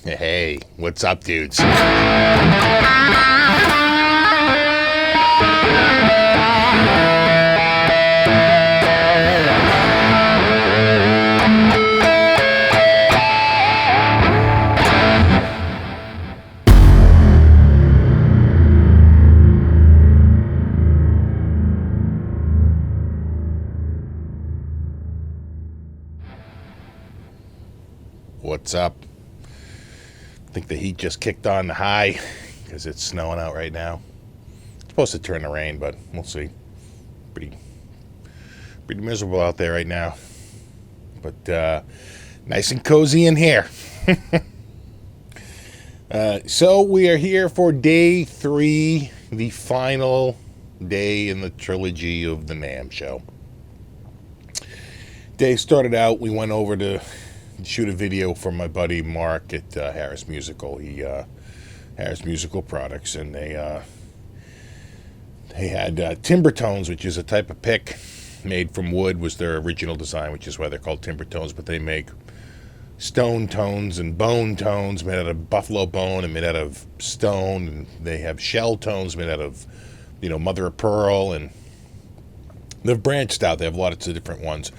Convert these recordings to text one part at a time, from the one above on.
Hey, what's up, dudes? What's up? I think the heat just kicked on the high because it's snowing out right now. It's supposed to turn to rain, but we'll see. Pretty miserable out there right now. But nice and cozy in here. So we are here for day 3, the final day in the trilogy of the Namm show. Day started out, we went over to shoot a video for my buddy Mark at Harris Musical. He Harris Musical Products, and they had timber tones, which is a type of pick made from wood, was their original design, which is why they're called timber tones. But they make stone tones and bone tones made out of buffalo bone and made out of stone, and they have shell tones made out of mother of pearl, and they've branched out. They have lots of different ones.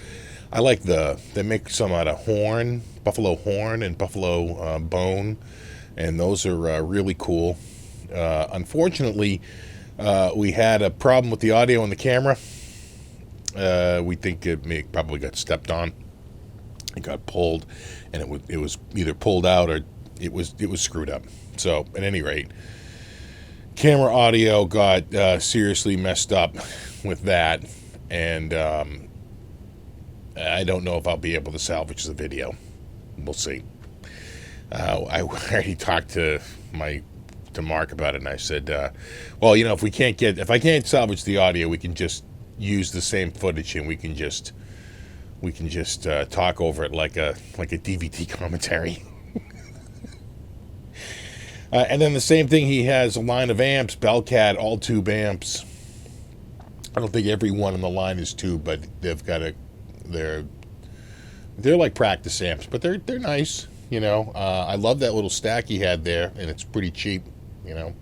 I like they make some out of horn, buffalo horn and buffalo bone, and those are really cool. Unfortunately, we had a problem with the audio and the camera. We think it probably got stepped on. It got pulled, and it was either pulled out or it was screwed up. So at any rate, camera audio got seriously messed up with that, and I don't know if I'll be able to salvage the video. We'll see. I already talked to Mark about it, and I said, well, if I can't salvage the audio, we can just use the same footage, and we can just talk over it like a DVD commentary. And then the same thing, he has a line of amps, Bellcat, all tube amps. I don't think every one on the line is tube, but they've got they're like practice amps, but they're nice. I love that little stack he had there, and it's pretty cheap. It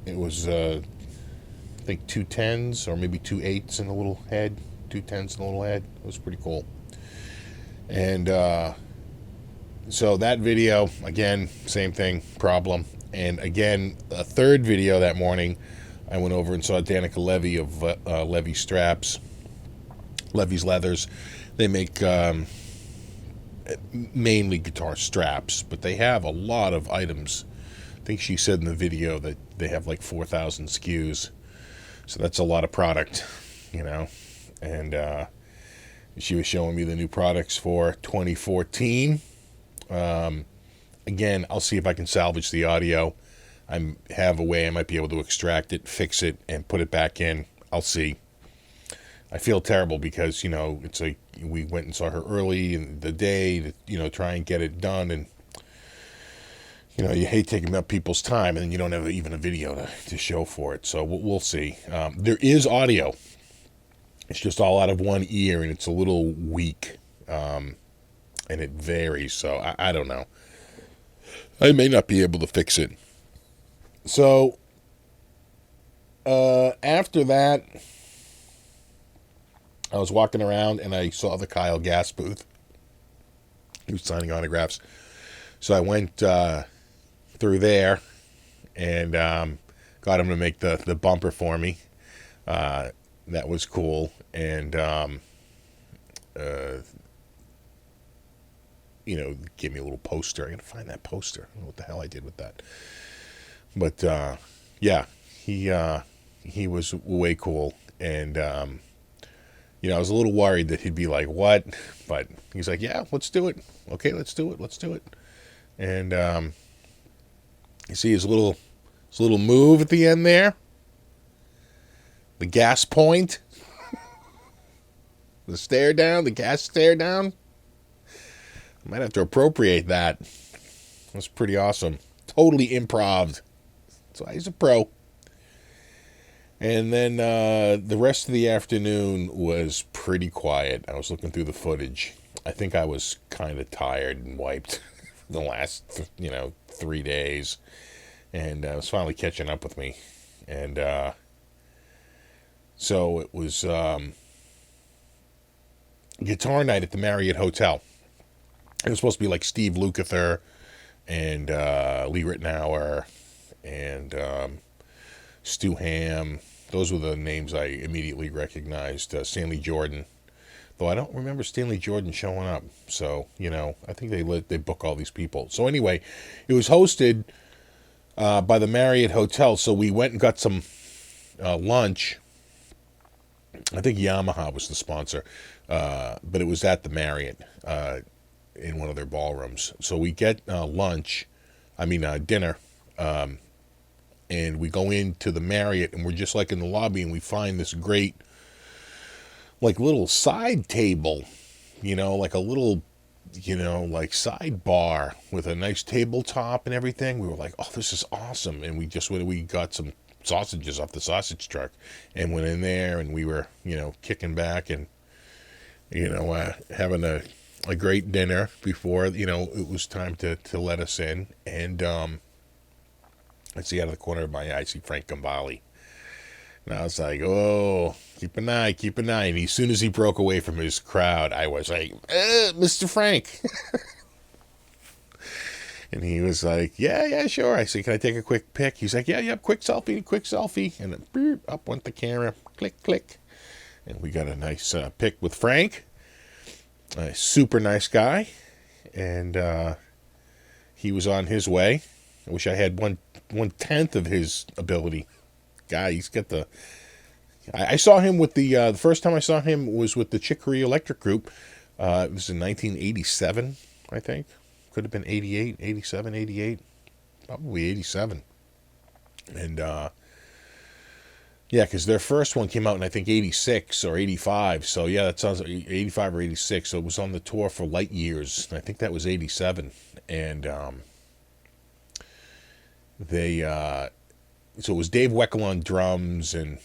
was I think 2 10s or maybe 2 8s in a little head, 2 10s in a little head. It was pretty cool. And so that video, again, same thing, problem. And again, a third video that morning, I went over and saw Danica Levy of Levy Straps, Levy's Leathers. They make mainly guitar straps, but they have a lot of items. I think she said in the video that they have like 4,000 SKUs. So that's a lot of product, and she was showing me the new products for 2014. Again, I'll see if I can salvage the audio. I have a way I might be able to extract it, fix it, and put it back in. I'll see. I feel terrible because, it's like we went and saw her early in the day to, try and get it done. And, you hate taking up people's time, and then you don't have even a video to show for it. So we'll see. There is audio. It's just all out of one ear, and it's a little weak. And it varies. So I don't know. I may not be able to fix it. So after that, I was walking around and I saw the Kyle Gass booth. He was signing autographs. So I went through there and got him to make the bumper for me. That was cool. And, gave me a little poster. I got to find that poster. I don't know what the hell I did with that. But, yeah, he was way cool. And, I was a little worried that he'd be like, what? But he's like, yeah, let's do it. Okay, let's do it. And you see his little move at the end there? The gas point? The stare down, the gas stare down? I might have to appropriate that. That's pretty awesome. Totally improv. So he's a pro. And then the rest of the afternoon was pretty quiet. I was looking through the footage. I think I was kind of tired and wiped. the last 3 days, and it was finally catching up with me, and so it was guitar night at the Marriott Hotel. It was supposed to be like Steve Lukather and Lee Ritenour and Stu Hamm. Those were the names I immediately recognized. Stanley Jordan, though I don't remember Stanley Jordan showing up. So I think they book all these people. So anyway, it was hosted by the Marriott Hotel. So we went and got some lunch. I think Yamaha was the sponsor, but it was at the Marriott in one of their ballrooms. So we get dinner, and we go into the Marriott, and we're just like in the lobby, and we find this great, like, little side table, like a little, like side bar with a nice tabletop and everything. We were like, oh, this is awesome. And we got some sausages off the sausage truck and went in there, and we were, kicking back and, having a great dinner before, it was time to let us in. And I see out of the corner of my eye, I see Frank Gambale. And I was like, oh, keep an eye. And as soon as he broke away from his crowd, I was like, Mr. Frank. And he was like, yeah, sure. I said, can I take a quick pic? He's like, yeah, quick selfie. And then up went the camera, click. And we got a nice pic with Frank. A super nice guy. And he was on his way. I wish I had 1/10 of his ability. Guy, he's got the... I saw him with the first time I saw him was with the Chick Corea Electric Group. It was in 1987, I think. Could have been 88, 87, 88. Probably 87. And, because their first one came out in, I think, 86 or 85. So, yeah, that sounds like 85 or 86. So it was on the tour for Light Years. I think that was 87. And so it was Dave Weckl on drums and,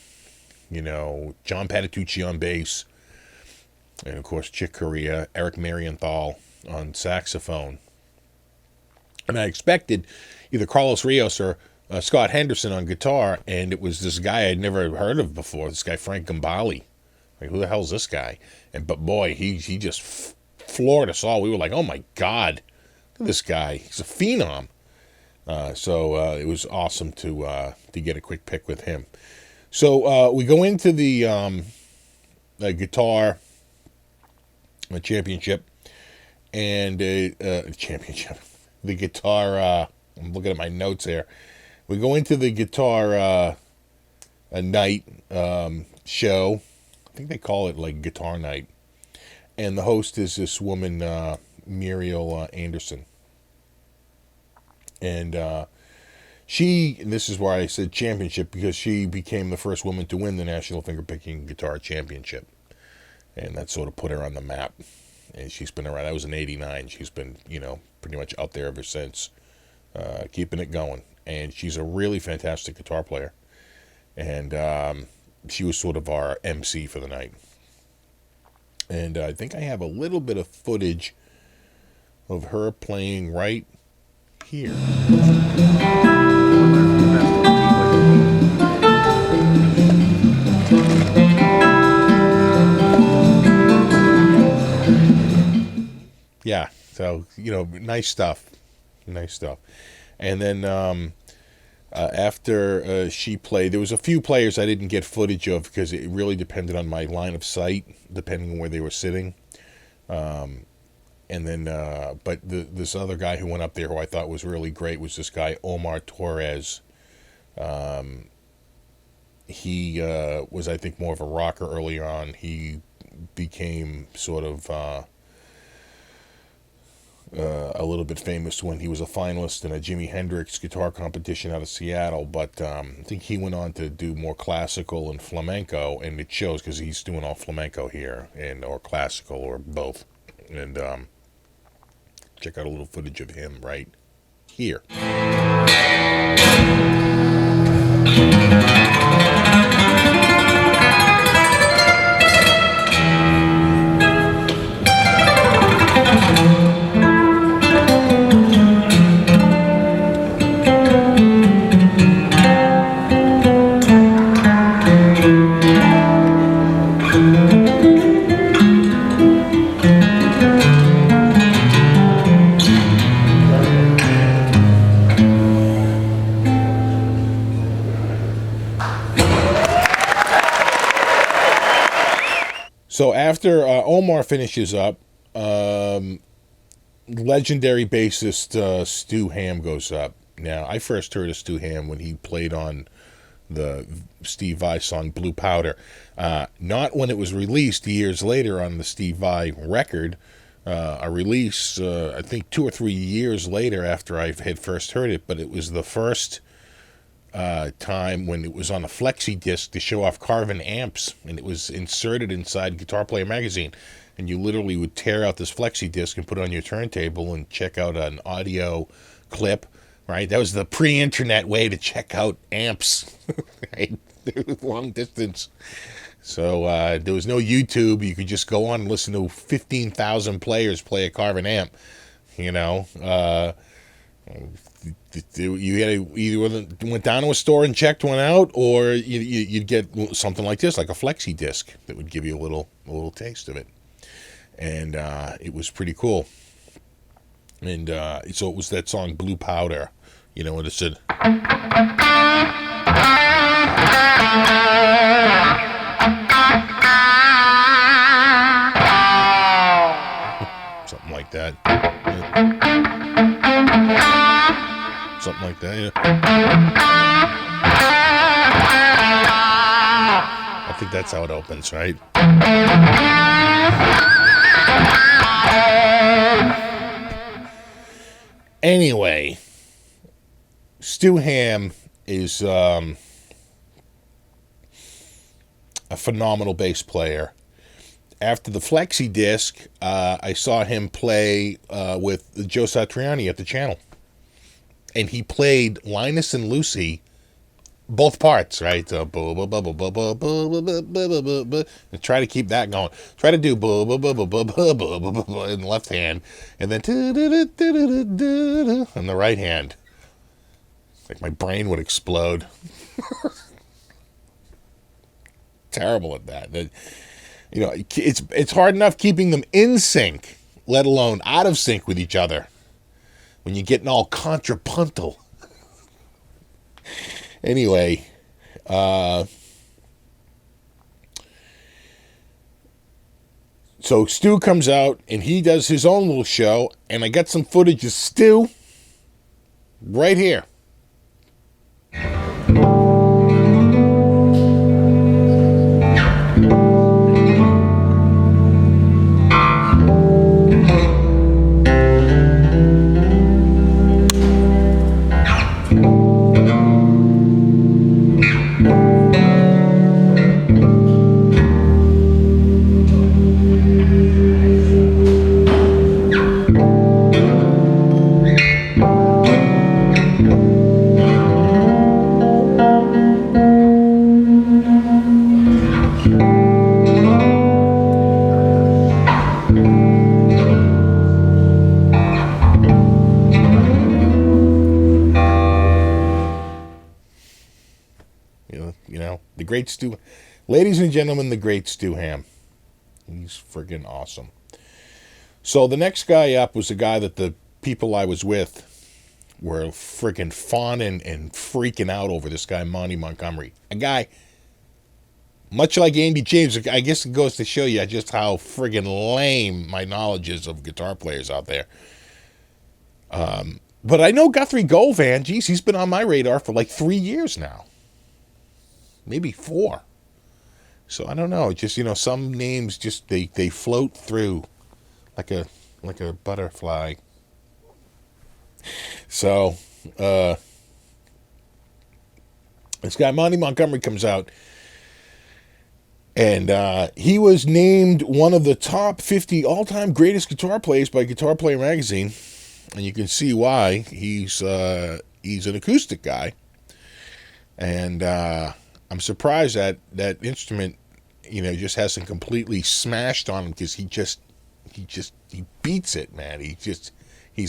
John Patitucci on bass. And, of course, Chick Corea, Eric Marienthal on saxophone. And I expected either Carlos Rios or Scott Henderson on guitar, and it was this guy I'd never heard of before, this guy Frank Gambale. Like, who the hell's this guy? But boy, he just floored us all. We were like, oh my God, look at this guy. He's a phenom. So it was awesome to get a quick pic with him. So we go into the guitar championship, and the guitar, I'm looking at my notes here. We go into the guitar night show. I think they call it like guitar night. And the host is this woman, Muriel Anderson. And and this is why I said championship, because she became the first woman to win the National Fingerpicking Guitar Championship. And that sort of put her on the map. And she's been around. That was in 89. She's been, pretty much out there ever since, keeping it going. And she's a really fantastic guitar player. And she was sort of our MC for the night. And I think I have a little bit of footage of her playing right here. Yeah, so, nice stuff. And then after she played, there was a few players I didn't get footage of because it really depended on my line of sight, depending on where they were sitting. And then, but this other guy who went up there who I thought was really great was this guy, Omar Torres. He was, I think, more of a rocker early on. He became sort of... a little bit famous when he was a finalist in a Jimi Hendrix guitar competition out of Seattle, but I think he went on to do more classical and flamenco, and it shows because he's doing all flamenco here, or classical, or both. And check out a little footage of him right here. after Omar finishes up, legendary bassist Stu Hamm goes up. Now, I first heard of Stu Hamm when he played on the Steve Vai song Blue Powder. Not when it was released years later on the Steve Vai record. A release, I think 2 or 3 years later after I had first heard it, but it was the first time when it was on a flexi disc to show off Carvin amps, and it was inserted inside Guitar Player magazine. And you literally would tear out this flexi disc and put it on your turntable and check out an audio clip, right? That was the pre-internet way to check out amps, right? Long distance. So there was no YouTube. You could just go on and listen to 15,000 players play a Carvin amp, you know. You had to either went down to a store and checked one out, or you'd get something like this, like a flexi disc that would give you a little taste of it. And it was pretty cool. And so it was that song Blue Powder, you know, and it said something like that. Something like that, yeah. I think that's how it opens, right? Anyway, Stu Hamm is a phenomenal bass player. After the flexi disc, I saw him play with Joe Satriani at the Channel. And he played Linus and Lucy, both parts, right? And try to keep that going. Try to do in the left hand, and then on the right hand. Like my brain would explode. Terrible at that. You know, it's hard enough keeping them in sync, let alone out of sync with each other, when you're getting all contrapuntal. Anyway, so Stu comes out and he does his own little show, and I got some footage of Stu right here. The great Stu, ladies and gentlemen, the great Stu Hamm. He's friggin' awesome. So the next guy up was a guy that the people I was with were friggin' fawning and freaking out over, this guy, Monty Montgomery. A guy, much like Andy James, I guess it goes to show you just how friggin' lame my knowledge is of guitar players out there. But I know Guthrie Govan, geez, he's been on my radar for like 3 years now. Maybe 4. So I don't know. Just, you know, some names just they float through like a butterfly. So this guy Monty Montgomery comes out, and he was named one of the top 50 all-time greatest guitar players by Guitar Player magazine, and you can see why. He's an acoustic guy, and I'm surprised that that instrument, you know, just hasn't completely smashed on him, because he beats it, man. He's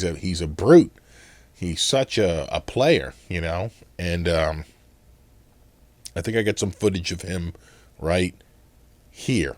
a brute. He's such a player, you know. And I think I got some footage of him right here.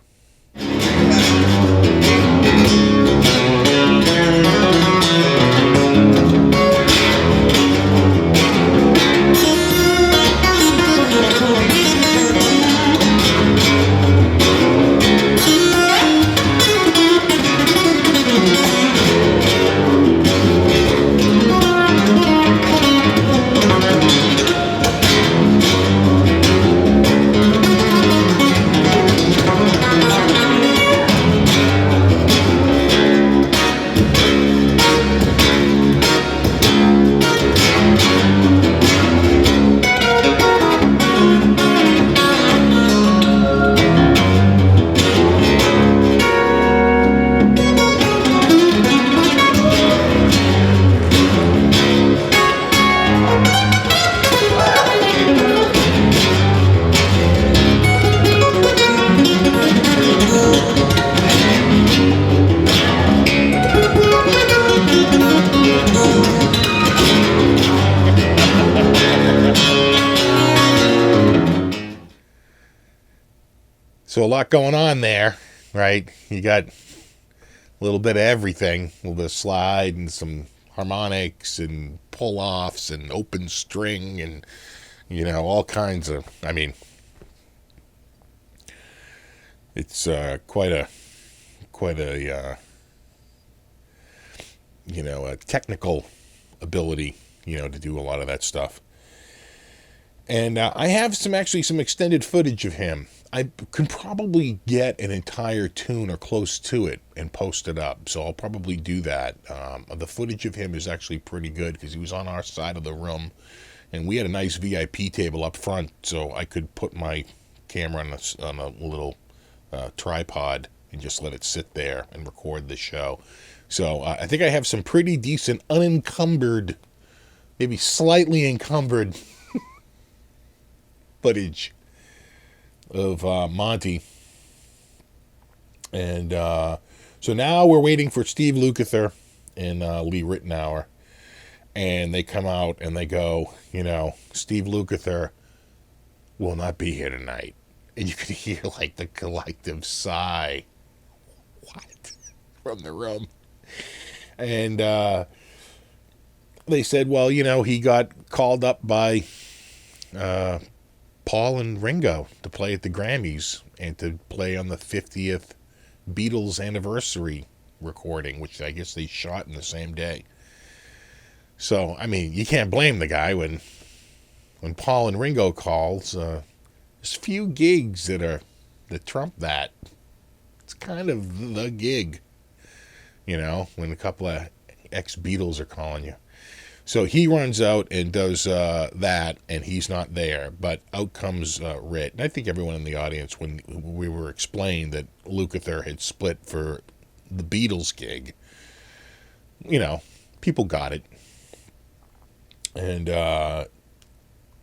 So a lot going on there, right? You got a little bit of everything, a little bit of slide and some harmonics and pull-offs and open string and, all kinds of, it's quite a a technical ability, to do a lot of that stuff. And I have some extended footage of him. I can probably get an entire tune or close to it and post it up. So I'll probably do that. The footage of him is actually pretty good because he was on our side of the room. And we had a nice VIP table up front, so I could put my camera on a little tripod and just let it sit there and record the show. So I think I have some pretty decent unencumbered, maybe slightly encumbered footage of Monty. And so now we're waiting for Steve Lukather and Lee Ritenour. And they come out and they go, Steve Lukather will not be here tonight. And you can hear like the collective sigh. What? From the room. And they said, well, he got called up by Paul and Ringo to play at the Grammys and to play on the 50th Beatles anniversary recording, which I guess they shot in the same day. So, you can't blame the guy when Paul and Ringo calls. There's few gigs that trump that. It's kind of the gig, when a couple of ex-Beatles are calling you. So he runs out and does that, and he's not there. But out comes Rit. And I think everyone in the audience, when we were explained that Lukather had split for the Beatles gig, people got it. And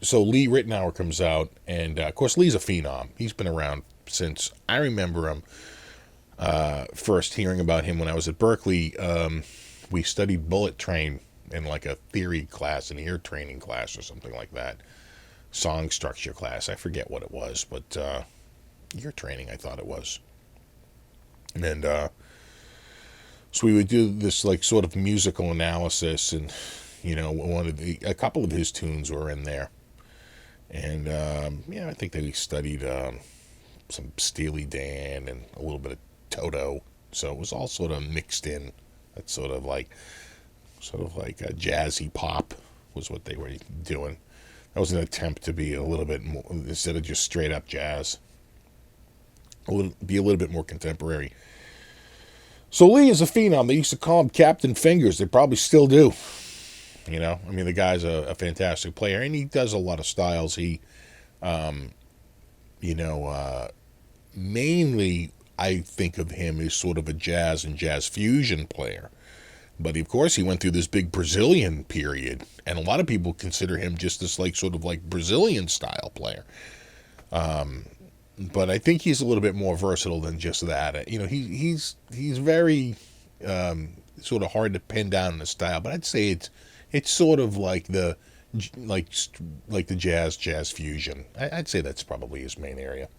so Lee Ritenour comes out, and of course Lee's a phenom. He's been around since I remember him. First hearing about him when I was at Berkeley. We studied Bullet Train in like a theory class, an ear training class or something like that. Song structure class. I forget what it was, but ear training I thought it was. And so we would do this like sort of musical analysis, and a couple of his tunes were in there. And, I think that he studied some Steely Dan and a little bit of Toto. So it was all sort of mixed in. That's sort of like a jazzy pop was what they were doing. That was an attempt to be a little bit more, instead of just straight up jazz, be a little bit more contemporary. So Lee is a phenom. They used to call him Captain Fingers. They probably still do. The guy's a fantastic player, and he does a lot of styles. He, mainly I think of him as sort of a jazz and jazz fusion player. But of course, he went through this big Brazilian period, and a lot of people consider him just this sort of Brazilian style player. But I think he's a little bit more versatile than just that. He's very sort of hard to pin down in the style, but I'd say it's sort of like the jazz fusion. I'd say that's probably his main area.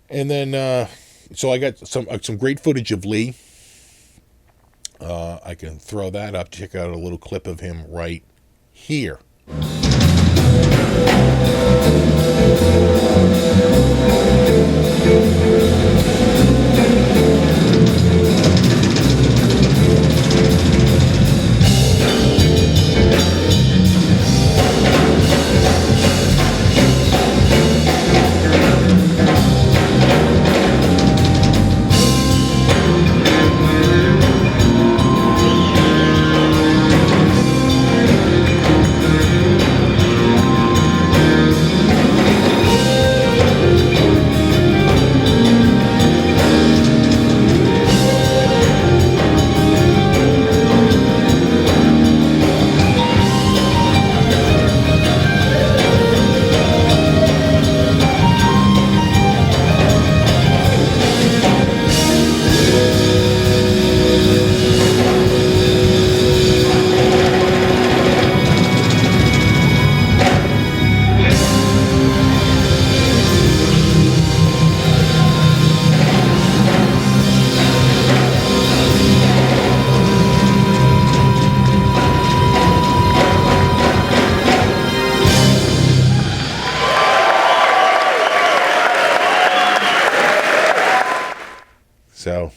And then so I got some great footage of Lee. I can throw that up. Check out a little clip of him right here.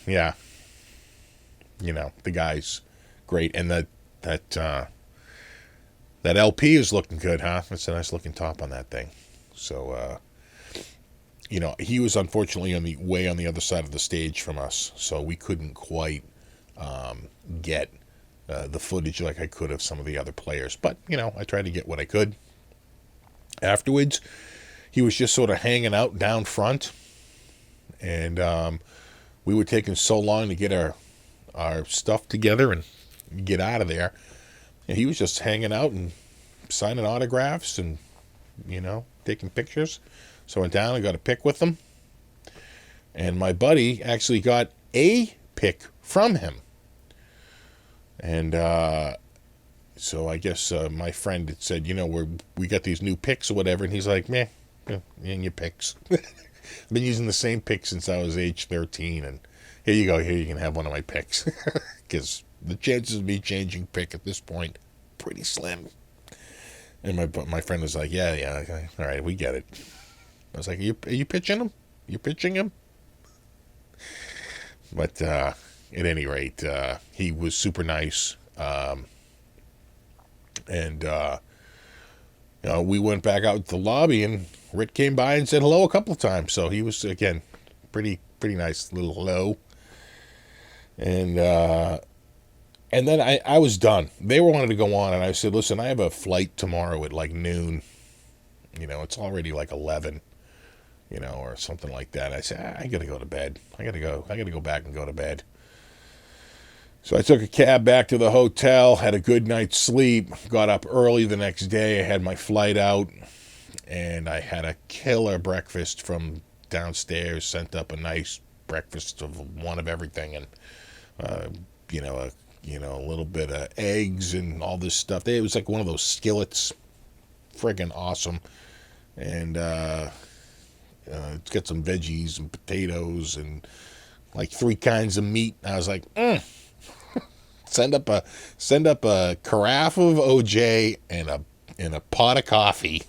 yeah, the guy's great, and that LP is looking good, huh? That's a nice looking top on that thing. So, he was unfortunately on the other side of the stage from us, so we couldn't quite get the footage like I could of some of the other players. But, I tried to get what I could. Afterwards, he was just sort of hanging out down front, and we were taking so long to get our stuff together and get out of there. And he was just hanging out and signing autographs and, taking pictures. So I went down and got a pic with him. And my buddy actually got a pic from him. And so I guess my friend had said, we got these new pics or whatever. And he's like, meh, and your pics. I've been using the same pic since I was age 13. And here you go. Here you can have one of my pics. Because the chances of me changing pic at this point, pretty slim. And my friend was like, yeah, okay. All right, we get it. I was like, are you pitching him? You pitching him? But at any rate, he was super nice. And we went back out to the lobby, and Rick came by and said hello a couple of times. So he was, again, pretty nice little hello. And then I was done. They wanted to go on, and I said, listen, I have a flight tomorrow at like noon. It's already like 11, or something like that. I said, I got to go to bed. I got to go back and go to bed. So I took a cab back to the hotel, had a good night's sleep, got up early the next day. I had my flight out, and I had a killer breakfast from downstairs, sent up a nice breakfast of one of everything, and, a little bit of eggs and all this stuff. It was like one of those skillets. Friggin' awesome. And it's got some veggies and potatoes and like 3 kinds of meat. I was like, send up a carafe of OJ and a pot of coffee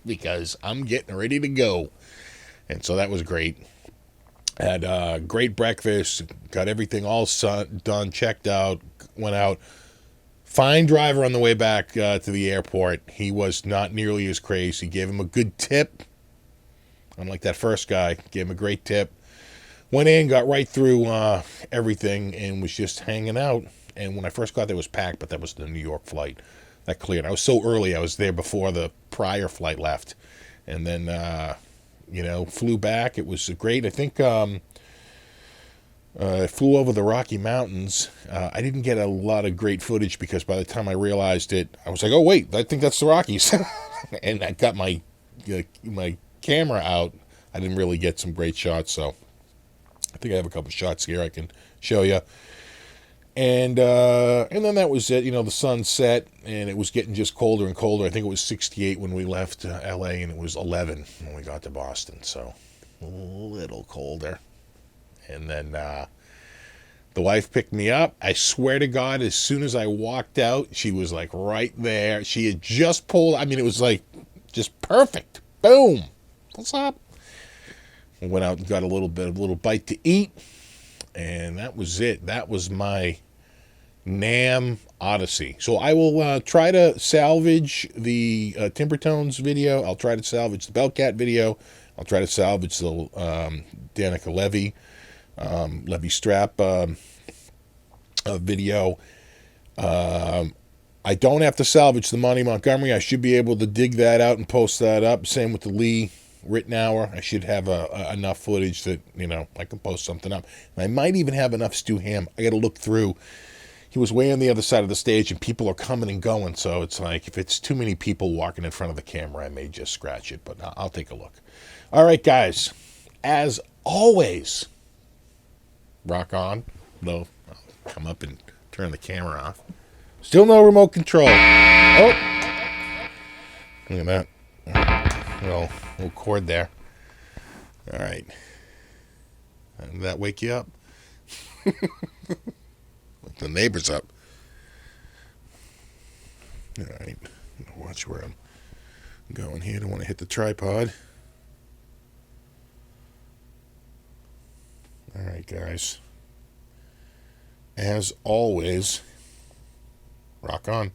because I'm getting ready to go. And so that was great. Had a great breakfast, got everything all done, checked out, went out. Fine driver on the way back to the airport. He was not nearly as crazy. Gave him a good tip. Unlike that first guy, gave him a great tip. Went in, got right through everything, and was just hanging out. And when I first got there, it was packed, but that was the New York flight. That cleared. I was so early. I was there before the prior flight left. And then, flew back. It was great. I think I flew over the Rocky Mountains. I didn't get a lot of great footage because by the time I realized it, I was like, oh, wait, I think that's the Rockies. And I got my camera out. I didn't really get some great shots, so I think I have a couple shots here I can show you. And then that was it. The sun set, and it was getting just colder and colder. I think it was 68 when we left L.A., and it was 11 when we got to Boston, so a little colder. And then the wife picked me up. I swear to God, as soon as I walked out, she was like right there. She had just pulled. I mean, it was like just perfect. Boom. What's up? I went out and got a little bite to eat, and that was it. That was my Namm Odyssey. So I will try to salvage the Timbertones video. I'll try to salvage the Bellcat video. I'll try to salvage the Danica Levy strap video. I don't have to salvage the Monty Montgomery. I should be able to dig that out and post that up. Same with the Lee Ritenour. I should have enough footage that, I can post something up. And I might even have enough Stu Hamm. I got to look through. He was way on the other side of the stage, and people are coming and going. So it's like, if it's too many people walking in front of the camera, I may just scratch it. But I'll take a look. All right, guys. As always, rock on. Though I'll come up and turn the camera off. Still no remote control. Oh, look at that. Little cord there. All right. Did that wake you up? Wake the neighbors up. All right. Watch where I'm going here. Don't want to hit the tripod. All right, guys. as always, rock on.